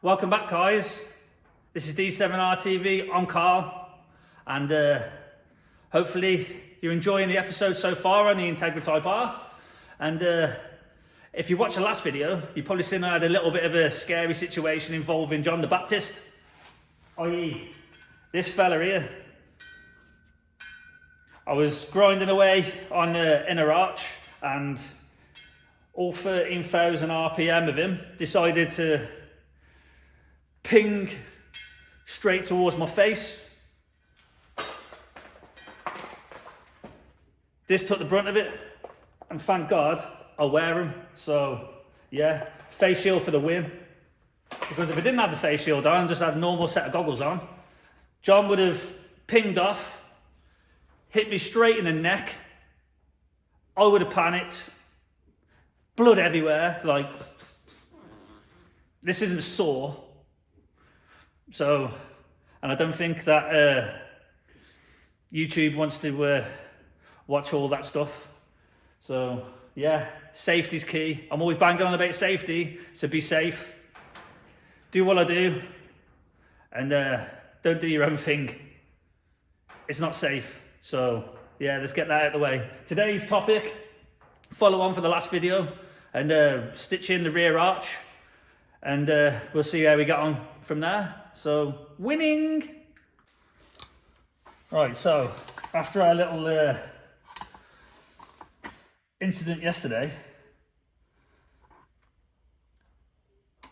Welcome back, guys. This is D7RTV. I'm Carl, and hopefully you're enjoying the episode so far on the Integra Type R. And if you watched the last video, you've probably seen I had a little bit of a scary situation involving John the Baptist, i.e. this fella here. I was grinding away on the inner arch, and all 13,000 RPM of him decided to ping straight towards my face. This took the brunt of it, and thank God I wear them. So yeah, face shield for the win. Because if I didn't have the face shield on and just had a normal set of goggles on, John would have pinged off, hit me straight in the neck. I would have panicked, blood everywhere. Like, this isn't sore. So, and I don't think that YouTube wants to watch all that stuff. So yeah, safety's key. I'm always banging on about safety, so be safe. Do what I do, and don't do your own thing. It's not safe. So yeah, let's get that out of the way. Today's topic, follow on for the last video, and stitch in the rear arch, and we'll see how we get on from there. So, winning! Right, so after our little incident yesterday,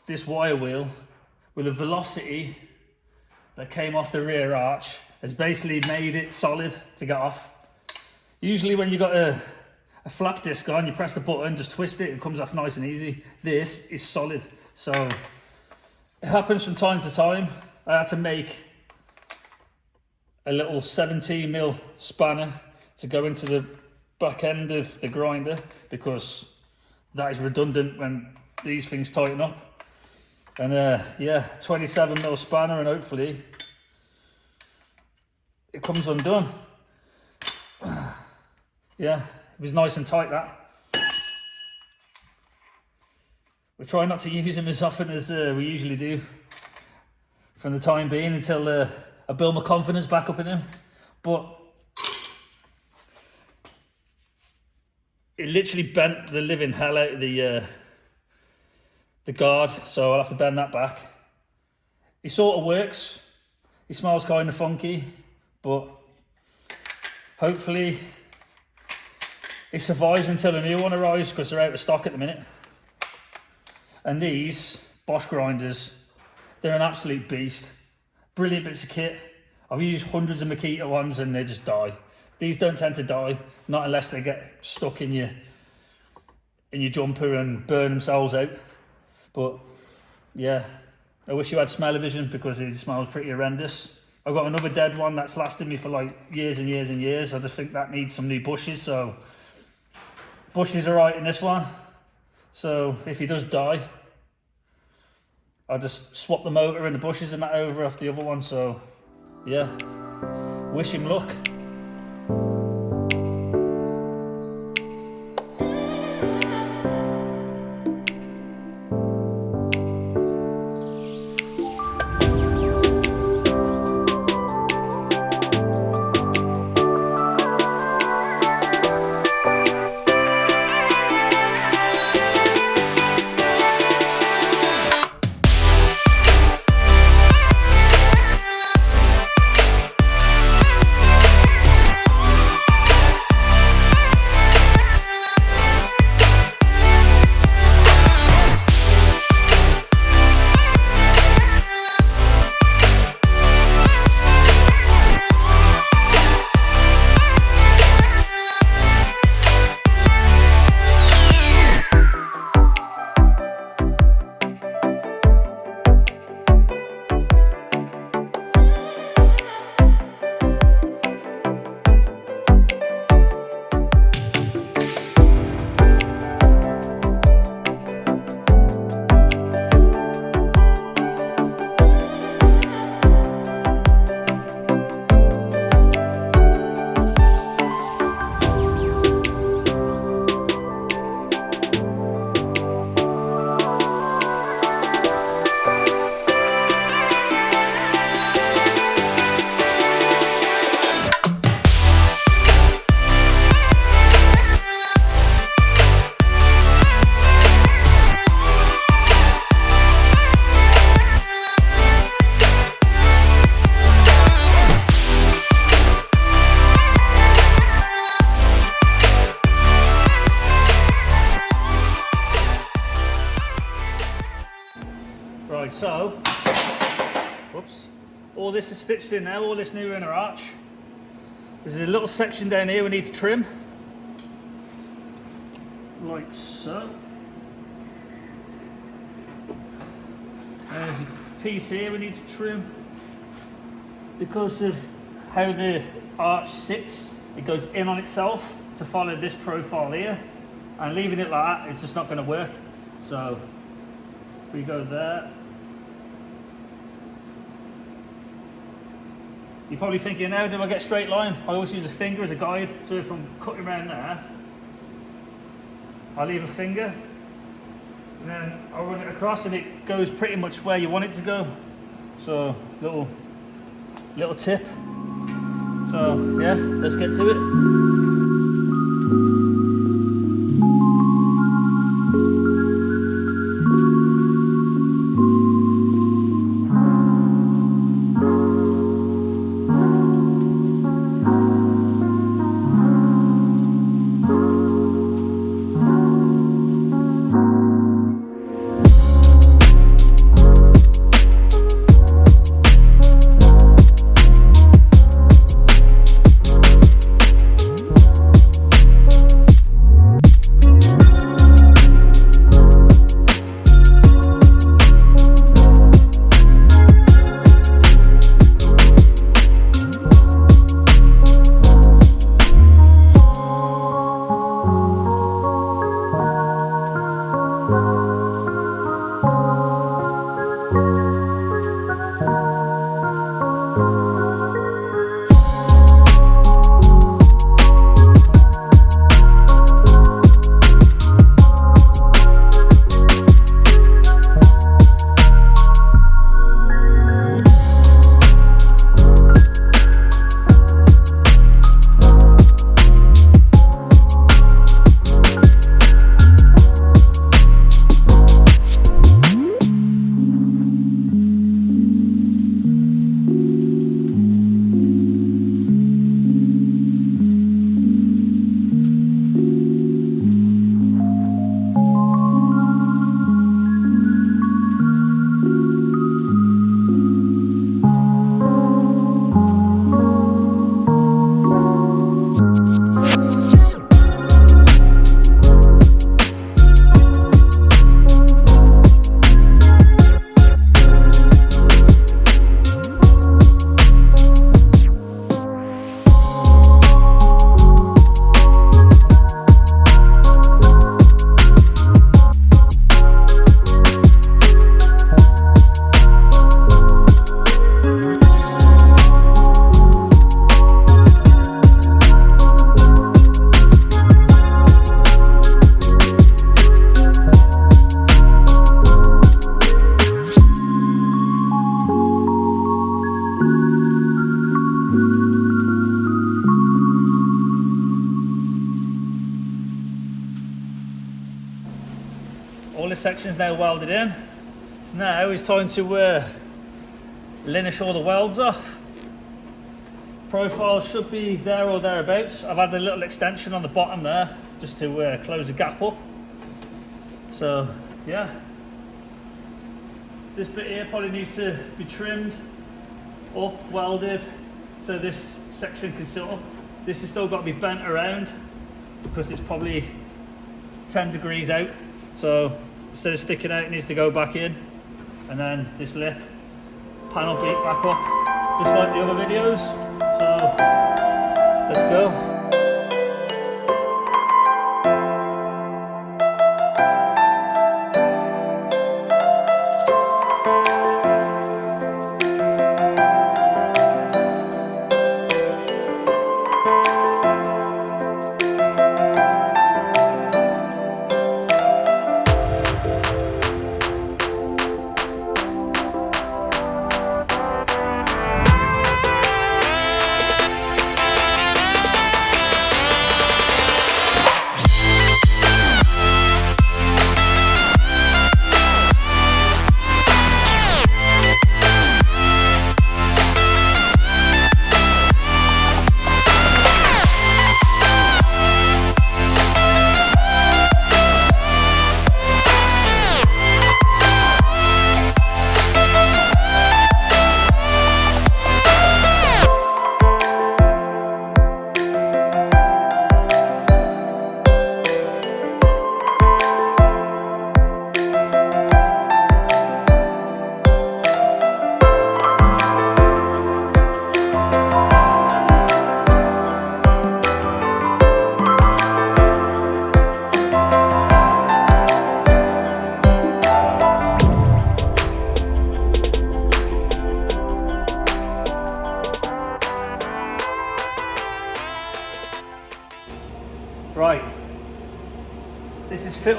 this wire wheel with a velocity that came off the rear arch has basically made it solid to get off. Usually when you've got a flap disc on, you press the button, just twist it, it comes off nice and easy. This is solid, so it happens from time to time. I had to make a little 17mm spanner to go into the back end of the grinder, because that is redundant when these things tighten up. And yeah, 27mm spanner, and hopefully it comes undone. Yeah, it was nice and tight, that. We try not to use them as often as we usually do from the time being, until I build my confidence back up in them. But it literally bent the living hell out of the guard, so I'll have to bend that back. He sort of works. He smells kind of funky, but hopefully it survives until a new one arrives, because they're out of stock at the minute. And these Bosch grinders, they're an absolute beast. Brilliant bits of kit. I've used hundreds of Makita ones and they just die. These don't tend to die, not unless they get stuck in your jumper and burn themselves out. But yeah, I wish you had smell-o-vision, because it smells pretty horrendous. I've got another dead one that's lasted me for like years and years and years. I just think that needs some new bushes, so bushes are right in this one. So if he does die, I'll just swap the motor and the bushes and that over off the other one. So yeah, wish him luck. Right, so, whoops, all this is stitched in now, all this new inner arch. There's a little section down here we need to trim, like so. There's a piece here we need to trim because of how the arch sits. It goes in on itself to follow this profile here, and leaving it like that, it's just not going to work. So if we go there, you're probably thinking, how do I get a straight line? I always use a finger as a guide. So if I'm cutting around there, I leave a finger and then I'll run it across and it goes pretty much where you want it to go. So little tip. So yeah, let's get to it. All this section's now welded in. So now it's time to linish all the welds off. Profile should be there or thereabouts. I've had a little extension on the bottom there just to close the gap up. So yeah, this bit here probably needs to be trimmed up, welded, so this section can sit up. This has still got to be bent around because it's probably 10 degrees out. So instead of sticking out, it needs to go back in, and then this lip panel beat back up, just like the other videos. So let's go.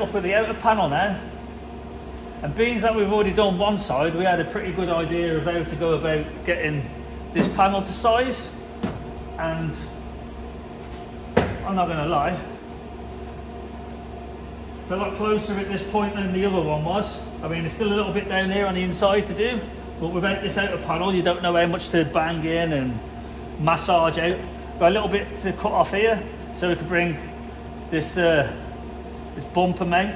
up with the outer panel now. And being that we've already done one side, we had a pretty good idea of how to go about getting this panel to size. And I'm not going to lie, it's a lot closer at this point than the other one was. I mean, there's still a little bit down here on the inside to do, but without this outer panel, you don't know how much to bang in and massage out. Got a little bit to cut off here, so we could bring this this bumper mount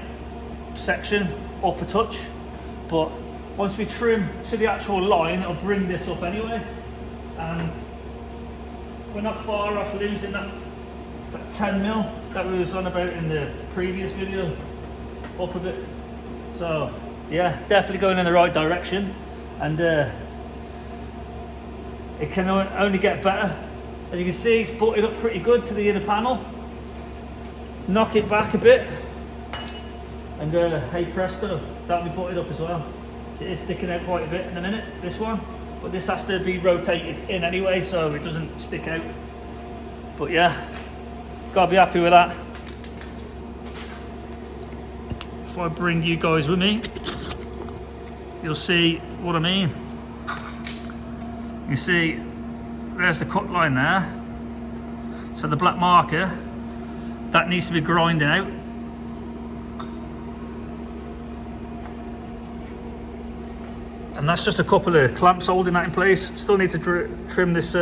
section up a touch. But once we trim to the actual line, it'll bring this up anyway. And we're not far off losing that 10mm that we was on about in the previous video, up a bit. So yeah, definitely going in the right direction, and it can only get better. As you can see, it's butted up pretty good to the inner panel. Knock it back a bit, and hey presto, that'll be butted up as well. It is sticking out quite a bit in a minute, this one, but this has to be rotated in anyway so it doesn't stick out. But yeah, gotta be happy with that. If I bring you guys with me, you'll see what I mean. You see, there's the cut line there. So the black marker, that needs to be grinding out. And that's just a couple of clamps holding that in place. Still need to trim this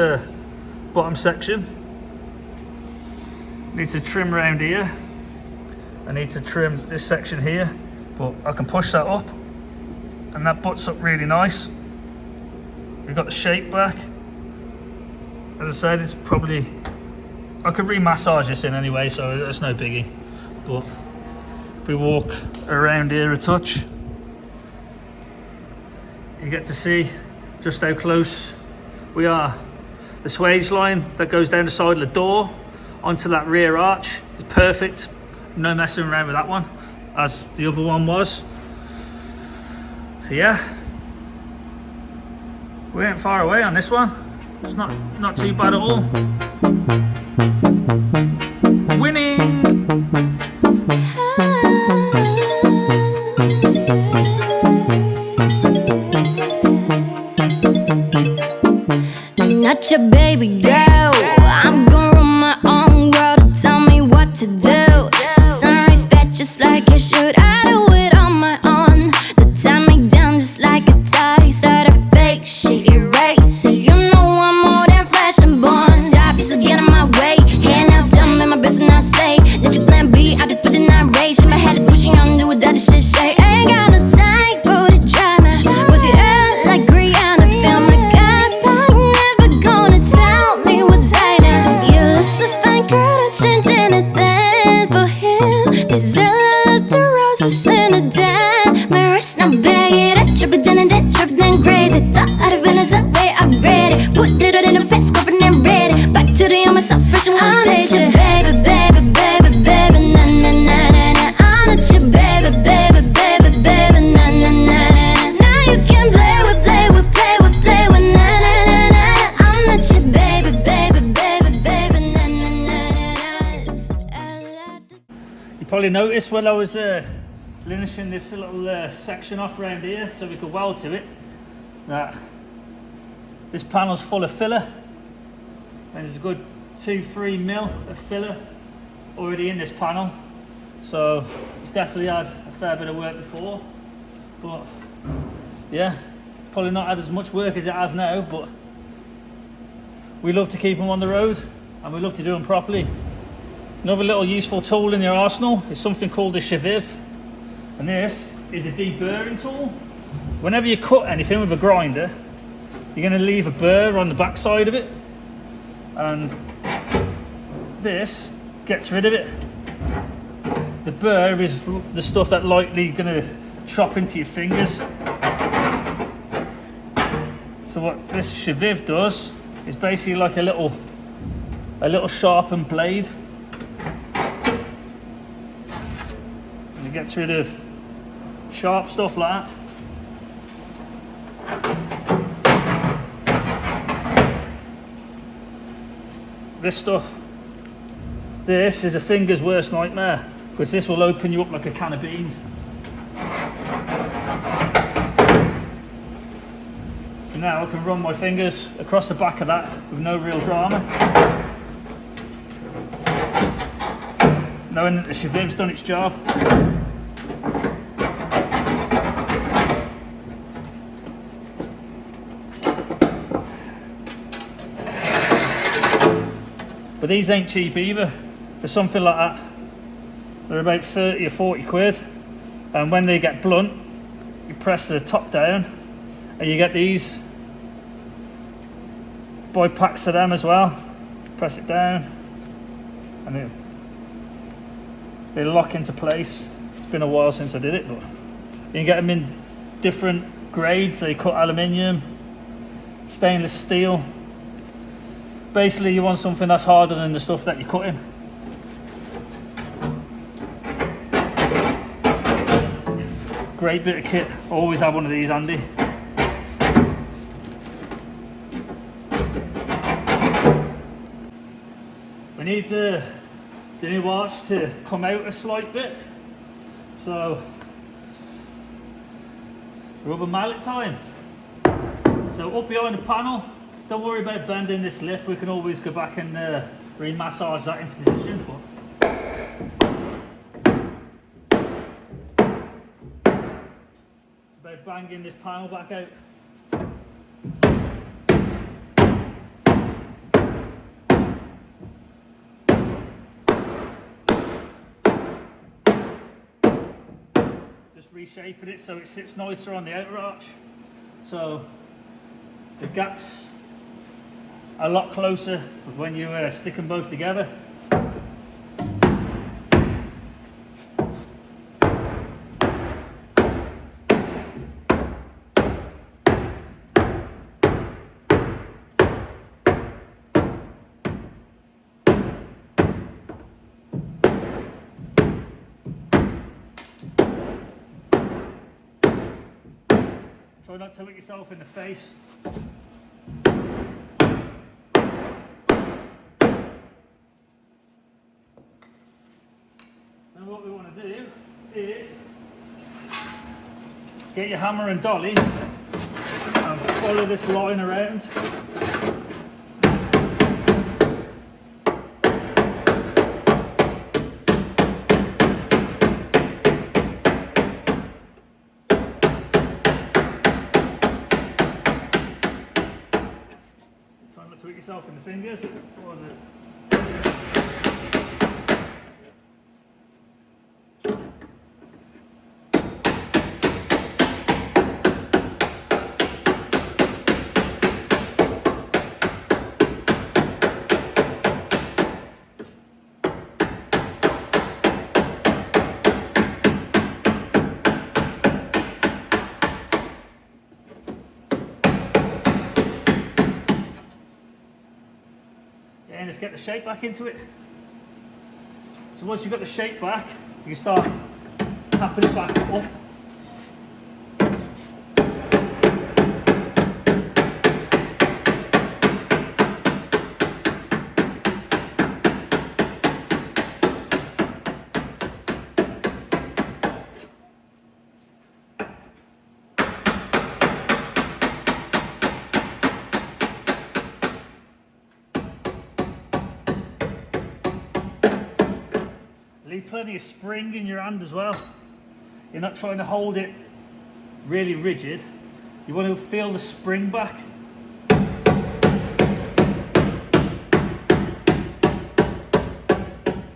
bottom section. Need to trim around here. I need to trim this section here, but I can push that up and that butts up really nice. We've got the shape back. As I said, it's probably, I could re-massage this in anyway, so it's no biggie. But if we walk around here a touch, you get to see just how close we are. The swage line that goes down the side of the door onto that rear arch is perfect. No messing around with that one, as the other one was. So yeah, we ain't far away on this one. It's not too bad at all. Winning! Not your baby girl. I'm gonna run my own world. Tell me what to do. She's on respect just like you should. I do it on my own. They tie me down just like a tie. Start a fake shit, erase. So you know I'm more than flesh and bone. Stop, you still get in my way. Hand out, stumble in my business, I stay. That's your plan B, I did for the night race. In my head, pushing on, do what that shit say. Ain't got no time for the drama. Was it out like Rihanna? Feel my God, but never gonna tell me what's hiding. You look so fine, girl, don't change anything for him. There's a love the roses in the dime. My wrist, now bag it up, trip it down and that trip then crazy. Thought out of Venice, that way I read it. Put it in a fat scarf and then read it. Back to the on myself, fresh and one take it. Baby, baby, baby, baby, na na na na na. I'm not your baby, baby, baby, baby, na na na na. Now you can play with, play with, play with, play with, na na na na. I'm not your baby, baby, baby, baby, na na na na. You probably noticed when I was finishing this little section off around here so we could weld to it, that this panel's full of filler, and there's a good 2-3 mil of filler already in this panel, so it's definitely had a fair bit of work before. But yeah, probably not had as much work as it has now, but we love to keep them on the road and we love to do them properly. Another little useful tool in your arsenal is something called a cheviv, and this is a deburring tool. Whenever you cut anything with a grinder, you're going to leave a burr on the back side of it, and this gets rid of it. The burr is the stuff that likely going to chop into your fingers. So what this cheviv does is basically like a little sharpened blade, and it gets rid of sharp stuff like that. This stuff, this is a finger's worst nightmare. because this will open you up like a can of beans. So now I can run my fingers across the back of that with no real drama, knowing that the Cheviv's done its job. But these ain't cheap either. For something like that, they're about 30 or 40 quid. And when they get blunt, you press the top down and you get these buy packs of them as well. Press it down and they lock into place. It's been a while since I did it, but you can get them in different grades. They cut aluminium, stainless steel. Basically, you want something that's harder than the stuff that you're cutting. Great bit of kit. Always have one of these handy. We need the new arch to come out a slight bit. So, rubber mallet time. So up behind the panel, don't worry about bending this lip, we can always go back and re-massage that into position. But it's about banging this panel back out. Just reshaping it so it sits nicer on the outer arch. So the gaps a lot closer for when you stick them both together. Try not to hit yourself in the face. And what we want to do is get your hammer and dolly and follow this line around. Try not to hit yourself in the fingers. And just get the shape back into it. So once you've got the shape back, you can start tapping it back up. Leave plenty of spring in your hand as well. You're not trying to hold it really rigid. You want to feel the spring back.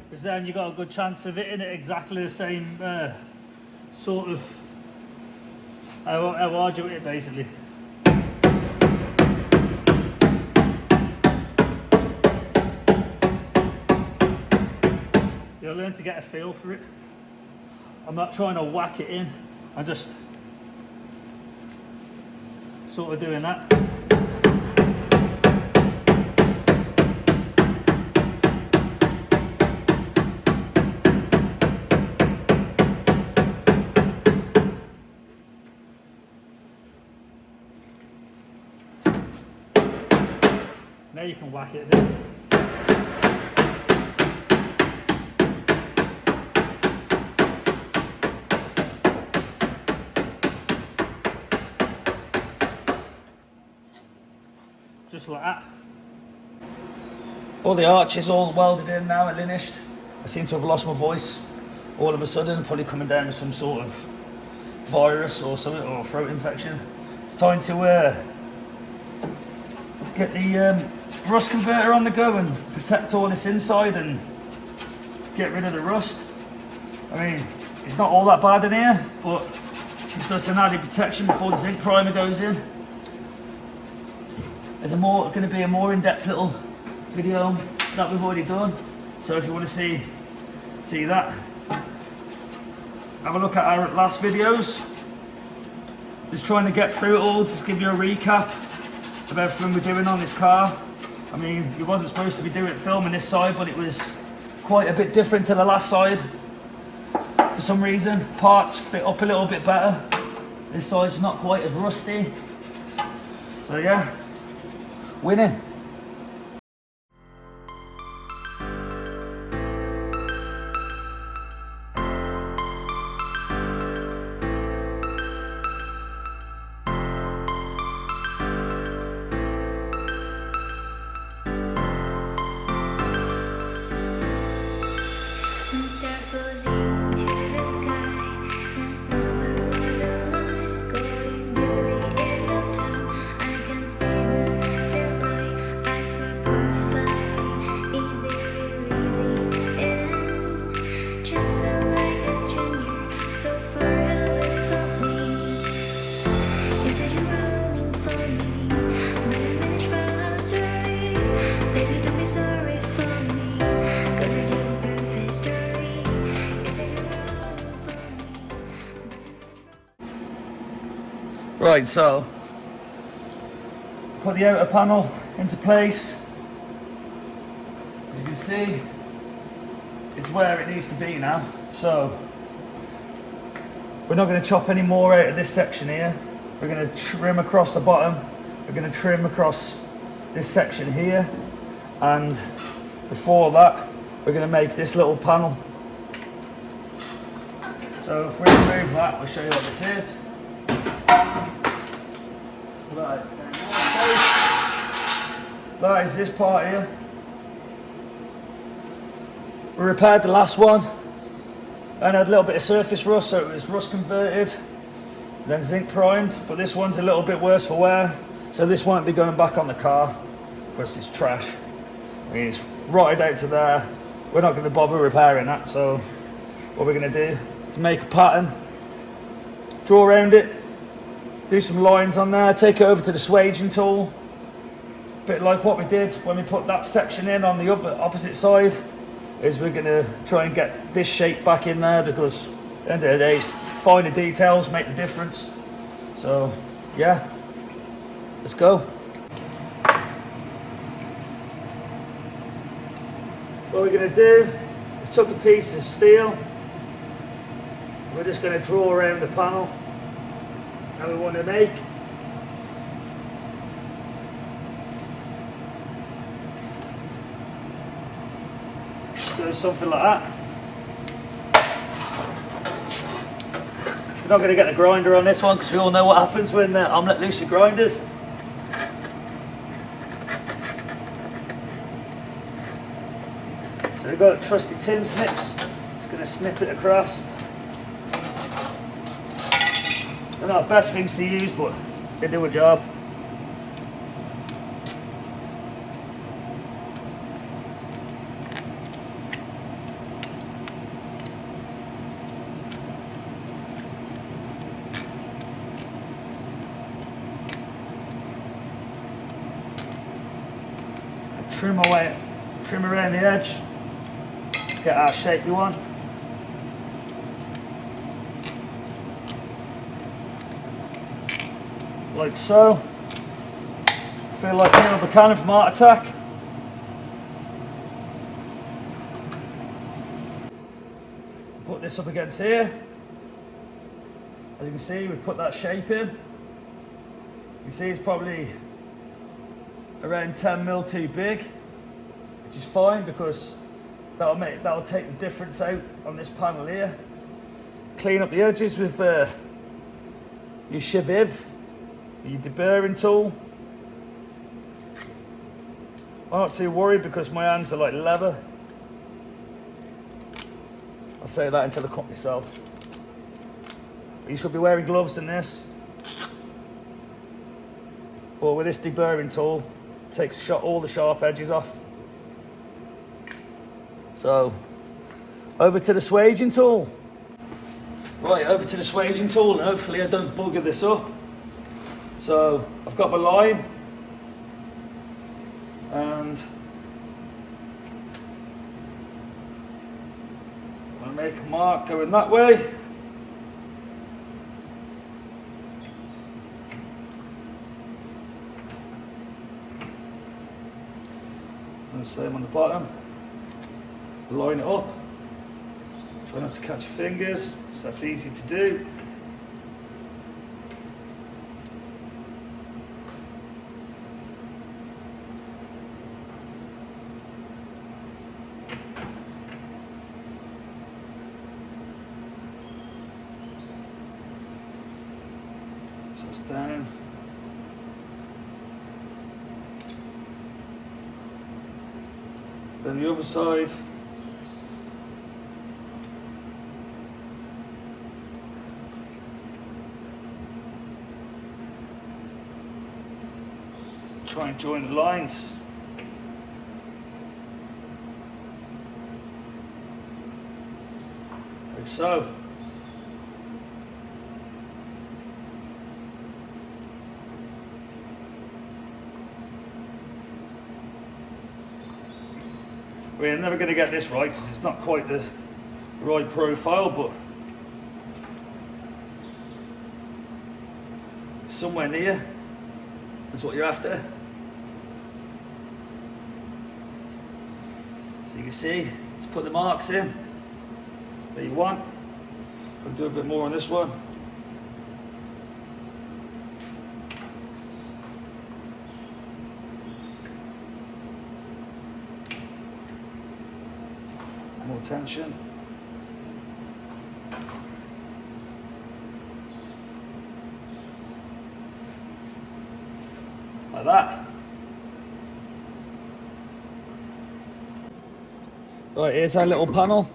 Because then you've got a good chance of hitting it exactly the same sort of how hard you hit it basically. You'll learn to get a feel for it. I'm not trying to whack it in, I'm just sort of doing that. Now you can whack it a bit. just like that. All the arches all welded in now and finished. I seem to have lost my voice all of a sudden, probably coming down with some sort of virus or something, or throat infection. It's time to get the rust converter on the go and protect all this inside and get rid of the rust. I mean, it's not all that bad in here, but just does an added protection before the zinc primer goes in. There's going to be a more in-depth little video that we've already done, so if you want to see that, have a look at our last videos. Just trying to get through it all, just give you a recap of everything we're doing on this car. I mean, it wasn't supposed to be filming this side, but it was quite a bit different to the last side. For some reason, parts fit up a little bit better. This side's not quite as rusty. So yeah, winning. Right, so put the outer panel into place. As you can see, it's where it needs to be now. So we're not going to chop any more out of this section here. We're going to trim across the bottom. We're going to trim across this section here, and before that we're going to make this little panel. So if we remove that, we'll show you what this is. Right. That is this part here. We repaired the last one and had a little bit of surface rust, so it was rust converted, then zinc primed, but this one's a little bit worse for wear, so this won't be going back on the car because it's trash. I mean, it's rotted out to there. We're not going to bother repairing that, so what we're going to do is make a pattern, draw around it, do some lines on there, take it over to the swaging tool, a bit like what we did when we put that section in on the opposite side. Is we're going to try and get this shape back in there, because at the end of the day, finer details make the difference. So yeah, let's go. What we're going to do, we took a piece of steel, we're just going to draw around the panel that we want to make. Do something like that. We're not going to get the grinder on this one because we all know what happens when I'm let loose with grinders. So we've got trusty tin snips. Just going to snip it across. They're not the best things to use, but they do a job. Trim away, trim around the edge, get our shape you want. Like so. Feel like Neil Buchanan from Art Attack. Put this up against here. As you can see, we've put that shape in. You can see it's probably around 10 mil too big, which is fine because that'll take the difference out on this panel here. Clean up the edges with your Shiviv, your Deburring tool. I'm not too worried because my hands are like leather. I'll say that until I cut myself. You should be wearing gloves in this. But with this deburring tool, it takes all the sharp edges off. So, over to the swaging tool. Right, over to the swaging tool, and hopefully I don't bugger this up. So, I've got my line, and I'm going to make a mark going that way. And the same on the bottom. Line it up. Try not to catch your fingers, so that's easy to do. So it's down. Then the other side. Try and join the lines. Like so. We're never going to get this right because it's not quite the right profile, but somewhere near is what you're after. So you can see, let's put the marks in that you want. I'll do a bit more on this one. More tension. Like that. Right, here's our little panel.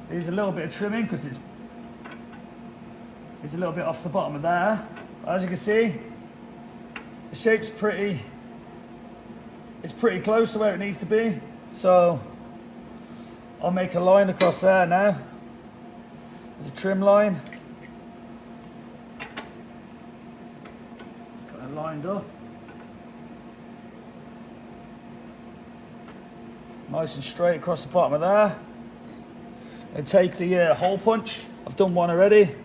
Needs a little bit of trimming because it's a little bit off the bottom of there. As you can see, the shape's pretty close to where it needs to be. So I'll make a line across there now. There's a trim line. It's got it lined up. Nice and straight across the bottom of there. And take the hole punch. I've done one already.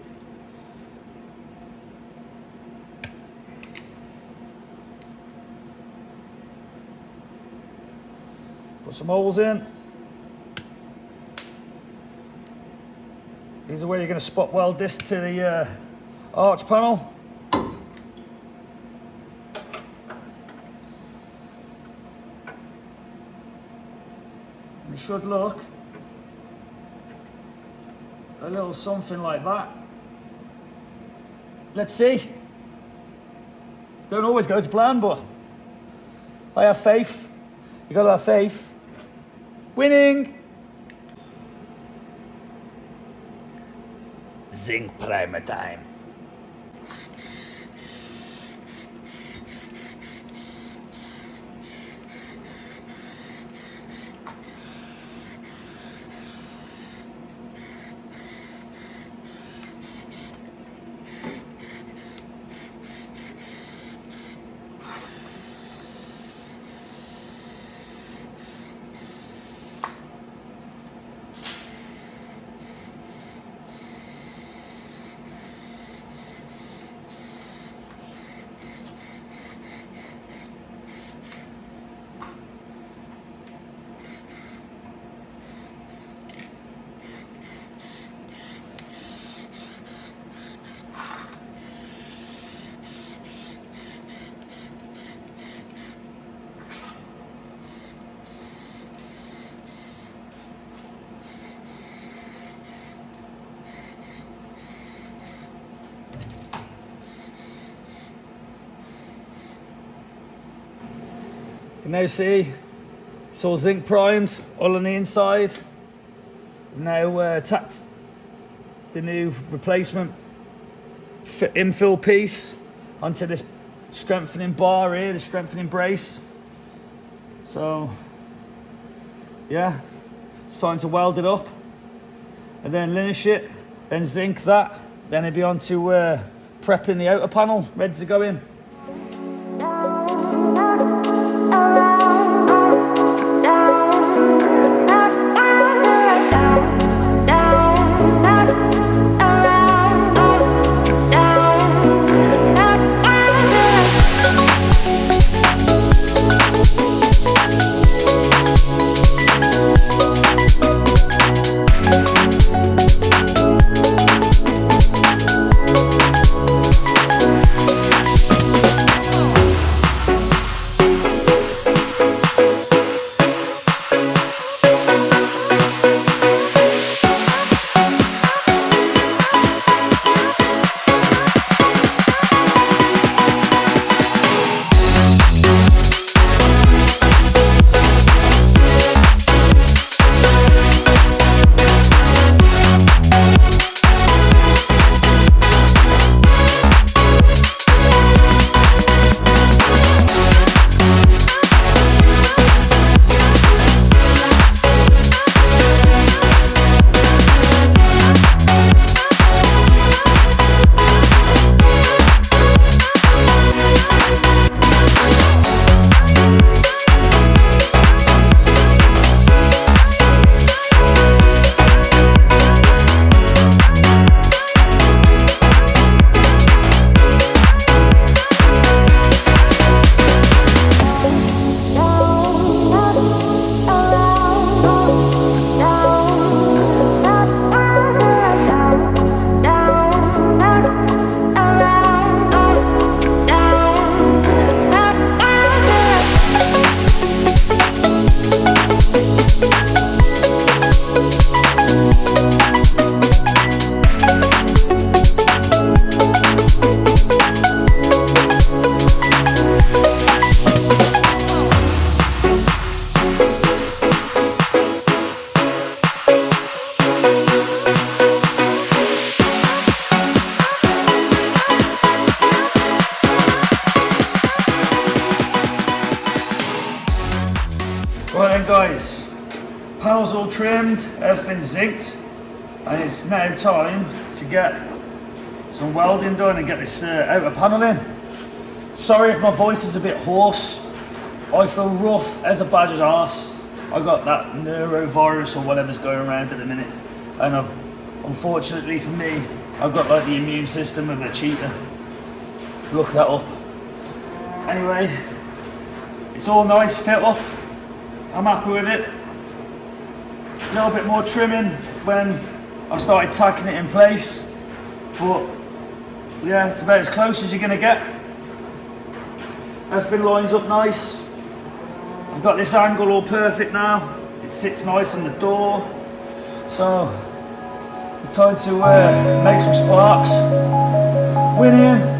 Put some holes in. These are where you're going to spot weld this to the arch panel. And it should look a little something like that. Let's see. Don't always go to plan, but I have faith. You gotta have faith. Winning! Zinc primer time. can now see it's all zinc primed, all on the inside. We've now tacked the new replacement infill piece onto this strengthening bar here, the strengthening brace. So yeah, it's time to weld it up and then linish it, then zinc that, then it'll be on to prepping the outer panel, ready to go in. Right then guys, panels all trimmed, everything's zinced, and it's now time to get some welding done and get this outer panel in. Sorry if my voice is a bit hoarse, I feel rough as a badger's arse. I got that neurovirus or whatever's going around at the minute, and unfortunately for me, I've got like the immune system of a cheetah. Look that up. Anyway, it's all nice, fit up. I'm happy with it. A little bit more trimming when I've started tacking it in place, but yeah, it's about as close as you're gonna get. Everything lines up nice. I've got this angle all perfect now. It sits nice on the door. So it's time to make some sparks. Win in.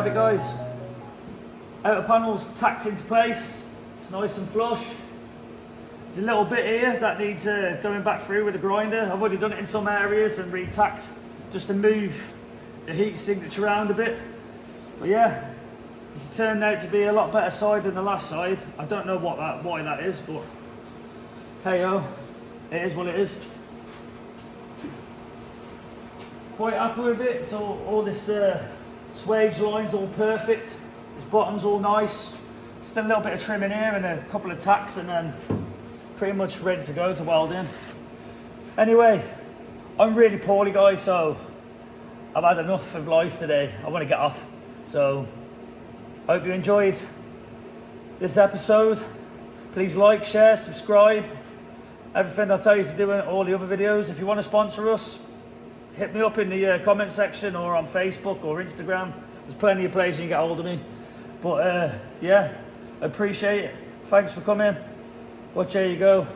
have it, guys. Outer panel's tacked into place. It's nice and flush. There's a little bit here that needs going back through with a grinder. I've already done it in some areas and re-tacked just to move the heat signature around a bit. But yeah, this has turned out to be a lot better side than the last side. I don't know why that is, but hey ho, it is what it is. Quite happy with it. So all this swage line's all perfect. This bottom's all nice. Still a little bit of trim in here and a couple of tacks, and then pretty much ready to go to weld in. Anyway, I'm really poorly, guys, so I've had enough of life today. I want to get off. So I hope you enjoyed this episode. Please like, share, subscribe. Everything I tell you to do in all the other videos. If you want to sponsor us, hit me up in the comment section or on Facebook or Instagram. There's plenty of places you can get hold of me. But yeah, I appreciate it. Thanks for coming. Watch, there you go.